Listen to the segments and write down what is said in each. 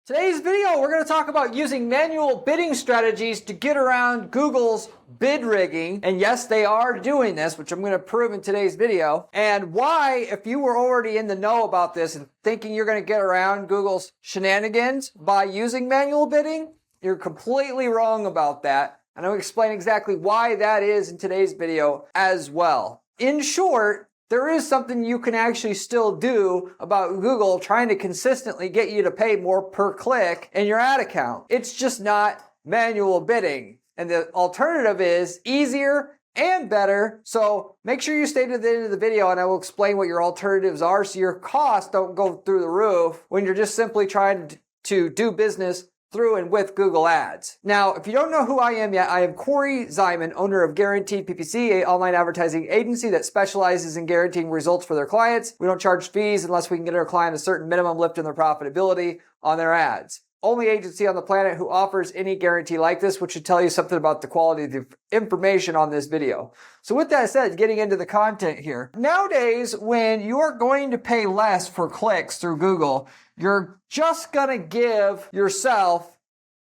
Today's video, we're going to talk about using manual bidding strategies to get around Google's bid rigging. And yes, they are doing this, which I'm going to prove in today's video. And why, if you were already in the know about this and thinking you're going to get around Google's shenanigans by using manual bidding, you're completely wrong about that. And I'm going to explain exactly why that is in today's video as well. In short, there is something you can actually still do about Google trying to consistently get you to pay more per click in your ad account. It's just not manual bidding. And the alternative is easier and better. So make sure you stay to the end of the video and I will explain what your alternatives are so your costs don't go through the roof when you're just simply trying to do business through and with Google Ads. Now, if you don't know who I am yet, I am Corey Zyman, owner of Guaranteed PPC, an online advertising agency that specializes in guaranteeing results for their clients. We don't charge fees unless we can get our client a certain minimum lift in their profitability on their ads. Only agency on the planet who offers any guarantee like this, which should tell you something about the quality of the information on this video. So with that said, getting into the content here. Nowadays, when you are going to pay less for clicks through Google, you're just gonna give yourself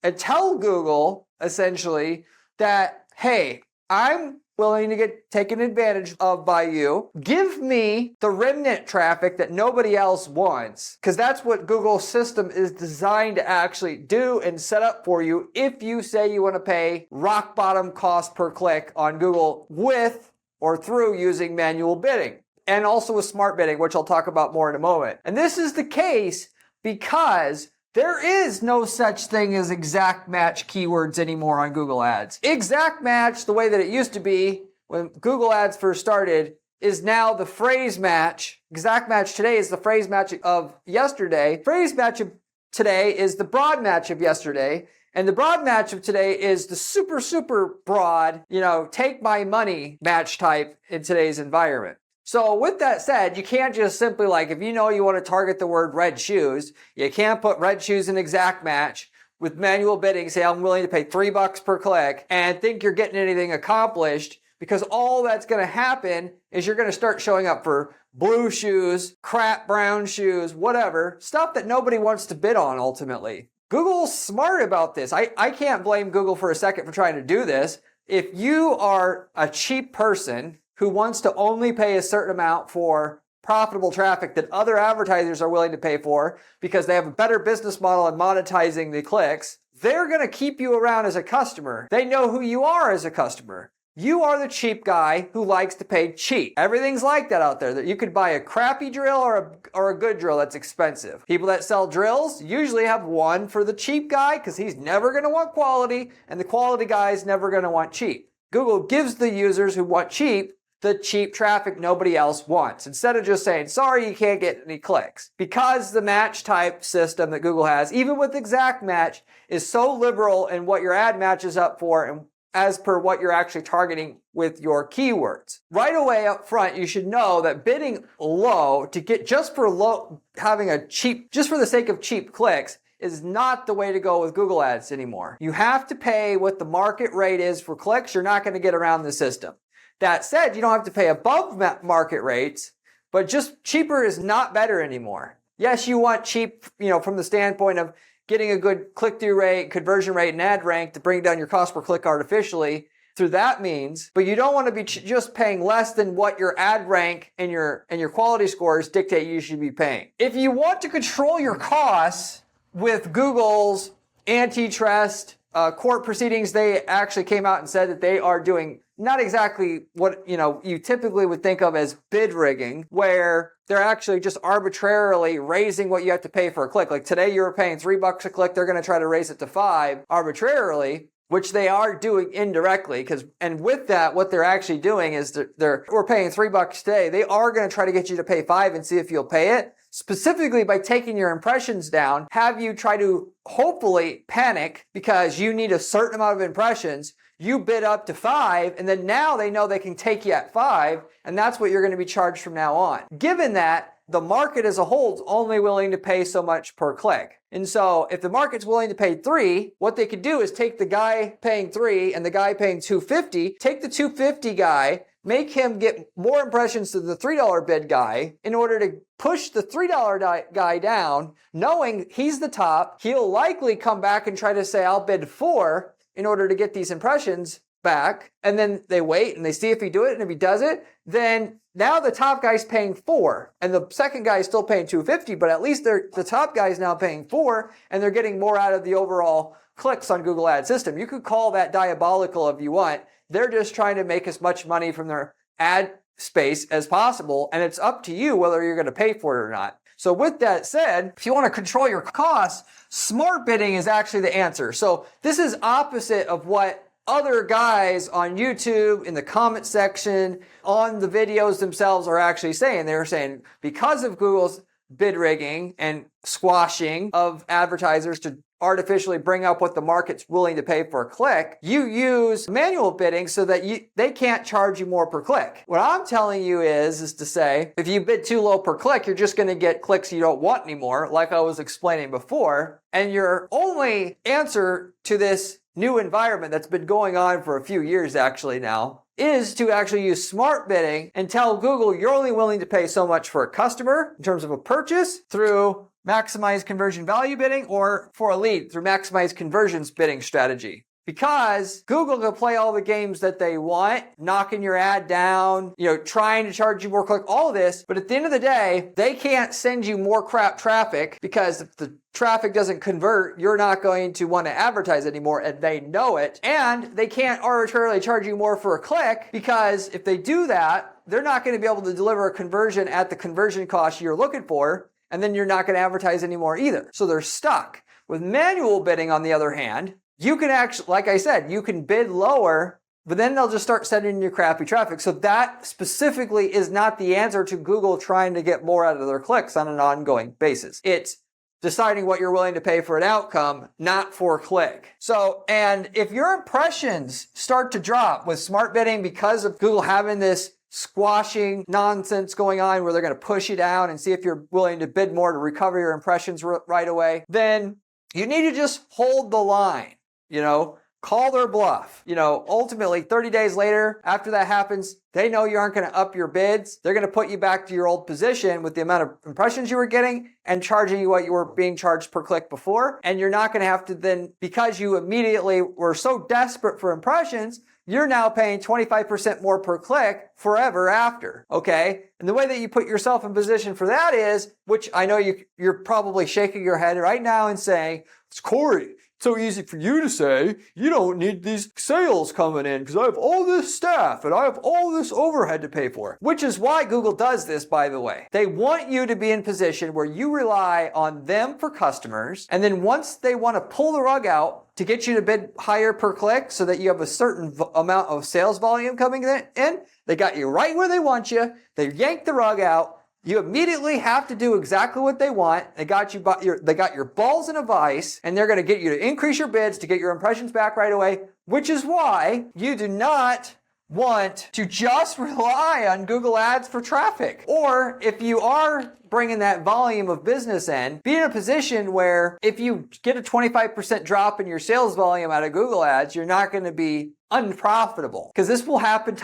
and tell Google, essentially, that, hey, I'm willing to get taken advantage of by you. Give me the remnant traffic that nobody else wants. Because that's what Google's system is designed to actually do and set up for you if you say you want to pay rock bottom cost per click on Google with or through using manual bidding. And also with smart bidding, which I'll talk about more in a moment. And this is the case because there is no such thing as exact match keywords anymore on Google Ads. Exact match, the way that it used to be when Google Ads first started, is now the phrase match. Exact match today is the phrase match of yesterday. Phrase match of today is the broad match of yesterday. And the broad match of today is the super, super broad, take my money match type in today's environment. So with that said, you can't just simply if you know you want to target the word red shoes, you can't put red shoes in exact match with manual bidding, say I'm willing to pay $3 per click and think you're getting anything accomplished, because all that's going to happen is you're going to start showing up for blue shoes, crap brown shoes, whatever, stuff that nobody wants to bid on ultimately. Google's smart about this. I can't blame Google for a second for trying to do this. If you are a cheap person who wants to only pay a certain amount for profitable traffic that other advertisers are willing to pay for because they have a better business model in monetizing the clicks, they're going to keep you around as a customer. They know who you are as a customer. You are the cheap guy who likes to pay cheap. Everything's like that out there, that you could buy a crappy drill or a good drill that's expensive. People that sell drills usually have one for the cheap guy because he's never going to want quality, and the quality guy is never going to want cheap. Google gives the users who want cheap the cheap traffic nobody else wants, instead of just saying, sorry, you can't get any clicks. Because the match type system that Google has, even with exact match, is so liberal in what your ad matches up for and as per what you're actually targeting with your keywords. Right away up front, you should know that bidding low to get just for the sake of cheap clicks is not the way to go with Google Ads anymore. You have to pay what the market rate is for clicks. You're not going to get around the system. That said, you don't have to pay above market rates, but just cheaper is not better anymore. Yes, you want cheap, from the standpoint of getting a good click-through rate, conversion rate, and ad rank to bring down your cost per click artificially through that means, but you don't want to be just paying less than what your ad rank and your quality scores dictate you should be paying. If you want to control your costs with Google's antitrust court proceedings, they actually came out and said that they are doing not exactly what you typically would think of as bid rigging, where they're actually just arbitrarily raising what you have to pay for a click. Like today you were paying $3 a click, they're going to try to raise it to $5 arbitrarily, which they are doing indirectly. And with that, what they're actually doing is we're paying $3 today. They are going to try to get you to pay $5 and see if you'll pay it. Specifically by taking your impressions down, have you try to hopefully panic because you need a certain amount of impressions. You bid up to $5, and then now they know they can take you at $5, and that's what you're going to be charged from now on. Given that the market as a whole is only willing to pay so much per click. And so if the market's willing to pay $3, what they could do is take the guy paying $3 and the guy paying $2.50, take the $2.50 guy, make him get more impressions to the $3 bid guy in order to push the $3 guy down, knowing he's the top. He'll likely come back and try to say, I'll bid $4 in order to get these impressions back. And then they wait and they see if he do it. And if he does it, then now the top guy's paying $4 and the second guy is still paying $2.50, but at least the top guy is now paying $4 and they're getting more out of the overall clicks on Google Ad system. You could call that diabolical if you want. They're just trying to make as much money from their ad space as possible, and it's up to you whether you're going to pay for it or not. So with that said, if you want to control your costs, smart bidding is actually the answer. So this is opposite of what other guys on YouTube, in the comment section, on the videos themselves are actually saying. They're saying because of Google's bid rigging and squashing of advertisers to artificially bring up what the market's willing to pay for a click, you use manual bidding so that they can't charge you more per click. What I'm telling you is to say, if you bid too low per click, you're just going to get clicks you don't want anymore, like I was explaining before. And your only answer to this new environment that's been going on for a few years actually now is to actually use smart bidding and tell Google you're only willing to pay so much for a customer in terms of a purchase through maximize conversion value bidding, or for a lead through maximize conversions bidding strategy. Because Google can play all the games that they want, knocking your ad down, trying to charge you more click, all of this. But at the end of the day, they can't send you more crap traffic, because if the traffic doesn't convert, you're not going to want to advertise anymore, and they know it. And they can't arbitrarily charge you more for a click, because if they do that, they're not going to be able to deliver a conversion at the conversion cost you're looking for. And then you're not going to advertise anymore either. So they're stuck. With manual bidding, on the other hand, you can actually, like I said, you can bid lower, but then they'll just start sending you crappy traffic. So that specifically is not the answer to Google trying to get more out of their clicks on an ongoing basis. It's deciding what you're willing to pay for an outcome, not for click. So, and if your impressions start to drop with smart bidding because of Google having this squashing nonsense going on where they're going to push you down and see if you're willing to bid more to recover your impressions right away, then you need to just hold the line, call their bluff. Ultimately 30 days later, after that happens, they know you aren't going to up your bids. They're going to put you back to your old position with the amount of impressions you were getting and charging you what you were being charged per click before. And you're not going to have to then, because you immediately were so desperate for impressions, you're now paying 25% more per click forever after, okay? And the way that you put yourself in position for that is, which I know you're probably shaking your head right now and saying, it's Corey, it's so easy for you to say, you don't need these sales coming in because I have all this staff and I have all this overhead to pay for. Which is why Google does this, by the way. They want you to be in position where you rely on them for customers, and then once they want to pull the rug out to get you to bid higher per click so that you have a certain amount of sales volume coming in, they got you right where they want you, they yank the rug out, you immediately have to do exactly what they want. They got your balls in a vice, and they're going to get you to increase your bids to get your impressions back right away, which is why you do not want to just rely on Google Ads for traffic. Or if you are bringing that volume of business in, be in a position where if you get a 25% drop in your sales volume out of Google Ads, you're not going to be unprofitable. Because this will happen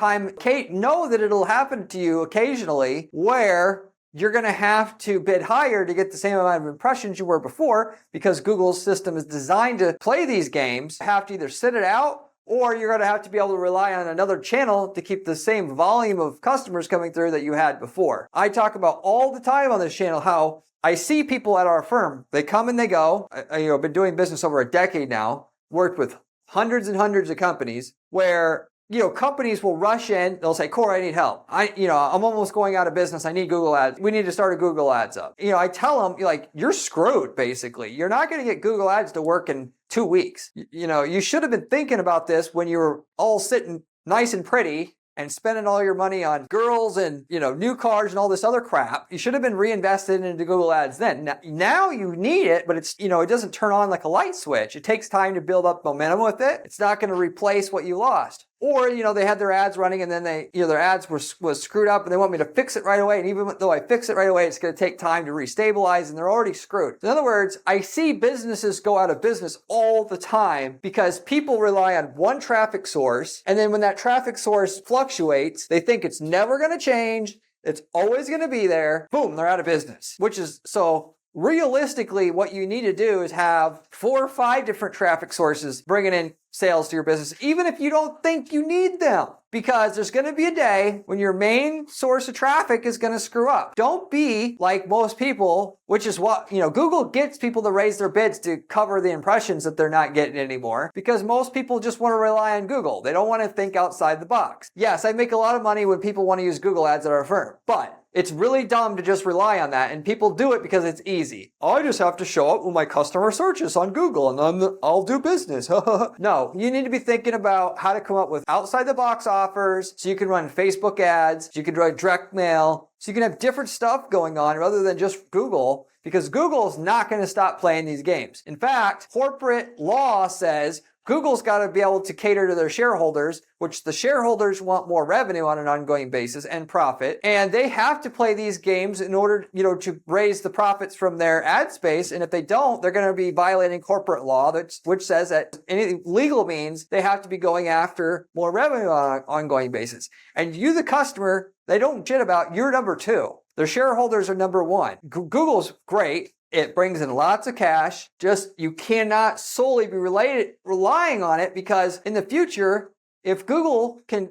know that it'll happen to you occasionally where you're going to have to bid higher to get the same amount of impressions you were before, because Google's system is designed to play these games. You have to either sit it out, or you're going to have to be able to rely on another channel to keep the same volume of customers coming through that you had before. I talk about all the time on this channel how I see people at our firm. They come and they go. I've been doing business over a decade now, worked with hundreds and hundreds of companies where companies will rush in. They'll say, Corey, I need help. I'm almost going out of business. I need Google Ads. We need to start a Google Ads up. I tell them, you're screwed, basically. You're not going to get Google Ads to work in 2 weeks. You should have been thinking about this when you were all sitting nice and pretty and spending all your money on girls and, new cars and all this other crap. You should have been reinvested into Google Ads then. Now you need it, but it's, it doesn't turn on like a light switch. It takes time to build up momentum with it. It's not going to replace what you lost. Or, they had their ads running and then their ads was screwed up and they want me to fix it right away. And even though I fix it right away, it's going to take time to restabilize and they're already screwed. In other words, I see businesses go out of business all the time because people rely on one traffic source. And then when that traffic source fluctuates, they think it's never going to change. It's always going to be there. Boom, they're out of business, so realistically, what you need to do is have 4 or 5 different traffic sources bringing in sales to your business, even if you don't think you need them. Because there's going to be a day when your main source of traffic is going to screw up. Don't be like most people, which is what, Google gets people to raise their bids to cover the impressions that they're not getting anymore, because most people just want to rely on Google. They don't want to think outside the box. Yes, I make a lot of money when people want to use Google ads at our firm, but it's really dumb to just rely on that, and people do it because it's easy. I just have to show up when my customer searches on Google and I'll do business. No, you need to be thinking about how to come up with outside the box offers so you can run Facebook ads, so you can run direct mail, so you can have different stuff going on rather than just Google, because Google is not going to stop playing these games. In fact, corporate law says Google's got to be able to cater to their shareholders, which the shareholders want more revenue on an ongoing basis and profit. And they have to play these games in order, to raise the profits from their ad space. And if they don't, they're going to be violating corporate law, which says that any legal means they have to be going after more revenue on an ongoing basis. And you, the customer, they don't jit about, you're number 2. Their shareholders are number 1. Google's great. It brings in lots of cash. Just you cannot solely be relying on it, because in the future, if Google can,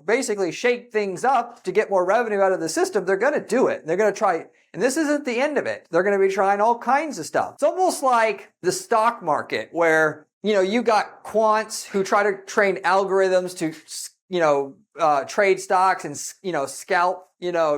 basically shake things up to get more revenue out of the system, they're going to do it. They're going to try. And this isn't the end of it. They're going to be trying all kinds of stuff. It's almost like the stock market where, you got quants who try to train algorithms to, trade stocks and, scalp,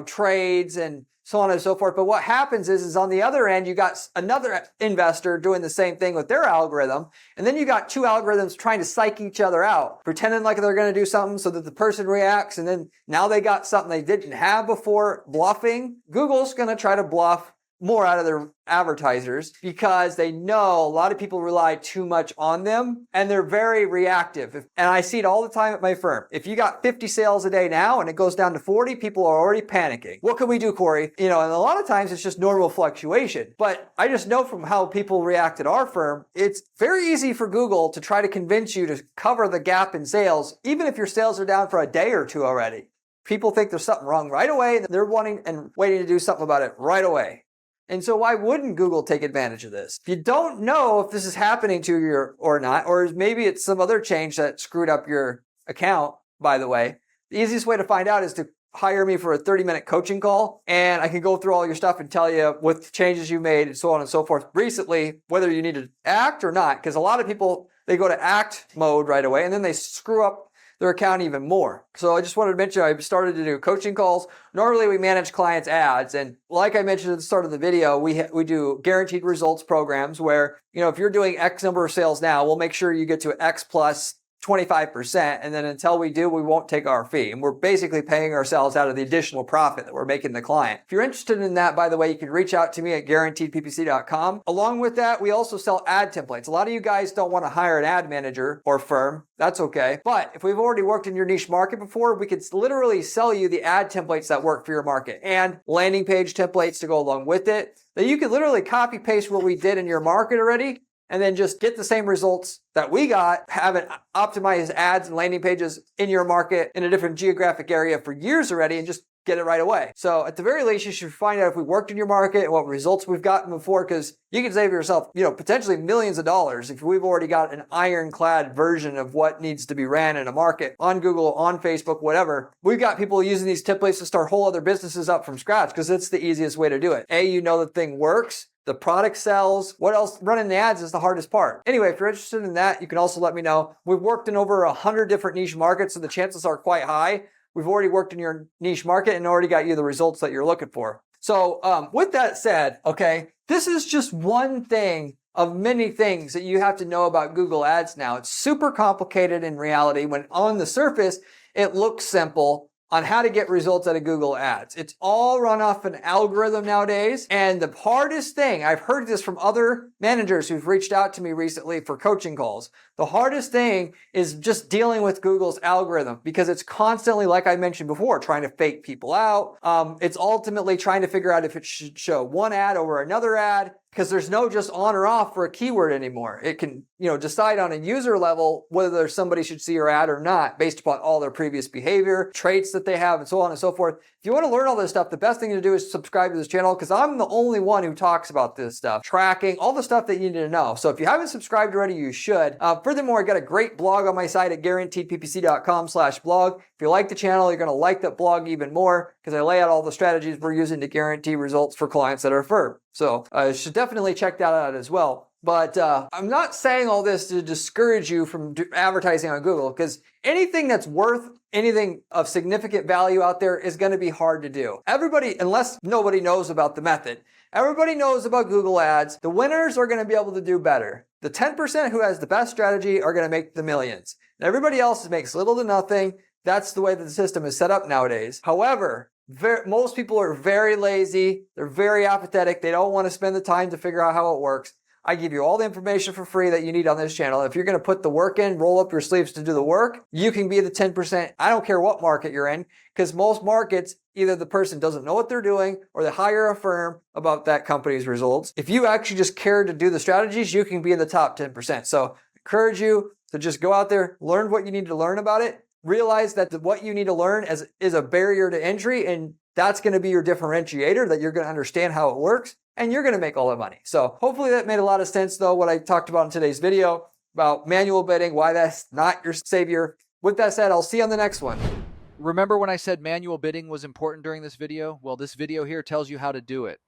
trades and so on and so forth. But what happens is on the other end, you got another investor doing the same thing with their algorithm. And then you got 2 algorithms trying to psych each other out, pretending like they're going to do something so that the person reacts. And then now they got something they didn't have before, bluffing. Google's going to try to bluff more out of their advertisers because they know a lot of people rely too much on them and they're very reactive. And I see it all the time at my firm. If you got 50 sales a day now and it goes down to 40, people are already panicking. What can we do, Corey? And a lot of times it's just normal fluctuation. But I just know from how people react at our firm, it's very easy for Google to try to convince you to cover the gap in sales, even if your sales are down for a day or 2 already. People think there's something wrong right away. They're wanting and waiting to do something about it right away. And so why wouldn't Google take advantage of this? If you don't know if this is happening to you or not, or maybe it's some other change that screwed up your account, by the way, the easiest way to find out is to hire me for a 30-minute coaching call, and I can go through all your stuff and tell you what changes you made and so on and so forth recently, whether you need to act or not. Because a lot of people, they go to act mode right away, and then they screw up their account even more. So I just wanted to mention I started to do coaching calls. Normally we manage clients' ads, and like I mentioned at the start of the video, we do guaranteed results programs where, if you're doing X number of sales now, we'll make sure you get to X plus 25%, and then until we do, we won't take our fee. And we're basically paying ourselves out of the additional profit that we're making the client. If you're interested in that, by the way, you can reach out to me at guaranteedppc.com. Along with that, we also sell ad templates. A lot of you guys don't want to hire an ad manager or firm. That's okay. But if we've already worked in your niche market before, we could literally sell you the ad templates that work for your market and landing page templates to go along with it. That you could literally copy paste what we did in your market already, and then just get the same results that we got, having optimized ads and landing pages in your market in a different geographic area for years already, and just get it right away. So at the very least, you should find out if we worked in your market and what results we've gotten before, because you can save yourself, potentially millions of dollars if we've already got an ironclad version of what needs to be ran in a market on Google, on Facebook, whatever. We've got people using these templates to start whole other businesses up from scratch because it's the easiest way to do it. The thing works. The product sells. What else? Running the ads is the hardest part. Anyway, if you're interested in that, you can also let me know. We've worked in over 100 different niche markets, so the chances are quite high. We've already worked in your niche market and already got you the results that you're looking for. So with that said, okay, this is just one thing of many things that you have to know about Google Ads now. It's super complicated in reality when on the surface, it looks simple. on how to get results out of Google Ads. It's all run off an algorithm nowadays. And the hardest thing, I've heard this from other managers who've reached out to me recently for coaching calls. The hardest thing is just dealing with Google's algorithm because it's constantly, like I mentioned before, trying to fake people out. It's ultimately trying to figure out if it should show one ad over another ad, because there's no just on or off for a keyword anymore. It can, decide on a user level whether somebody should see your ad or not based upon all their previous behavior, traits that they have, and so on and so forth. If you want to learn all this stuff, the best thing to do is subscribe to this channel because I'm the only one who talks about this stuff, tracking, all the stuff that you need to know. So if you haven't subscribed already, you should. Furthermore, I got a great blog on my site at guaranteedppc.com/blog. If you like the channel, you're going to like that blog even more because I lay out all the strategies we're using to guarantee results for clients that are firm. So you should definitely check that out as well. But I'm not saying all this to discourage you from advertising on Google because anything that's worth anything of significant value out there is going to be hard to do. Everybody, unless nobody knows about the method, everybody knows about Google Ads. The winners are going to be able to do better. The 10% who has the best strategy are going to make the millions. And everybody else makes little to nothing. That's the way that the system is set up nowadays. However, most people are very lazy. They're very apathetic. They don't want to spend the time to figure out how it works. I give you all the information for free that you need on this channel. If you're going to put the work in, roll up your sleeves to do the work, you can be the 10%. I don't care what market you're in, because most markets, either the person doesn't know what they're doing or they hire a firm about that company's results. If you actually just care to do the strategies, you can be in the top 10%. So I encourage you to just go out there, learn what you need to learn about it, realize that what you need to learn is a barrier to entry, and that's going to be your differentiator, that you're going to understand how it works and you're going to make all the money. So hopefully that made a lot of sense though, what I talked about in today's video about manual bidding, why that's not your savior. With that said, I'll see you on the next one. Remember when I said manual bidding was important during this video? Well, this video here tells you how to do it.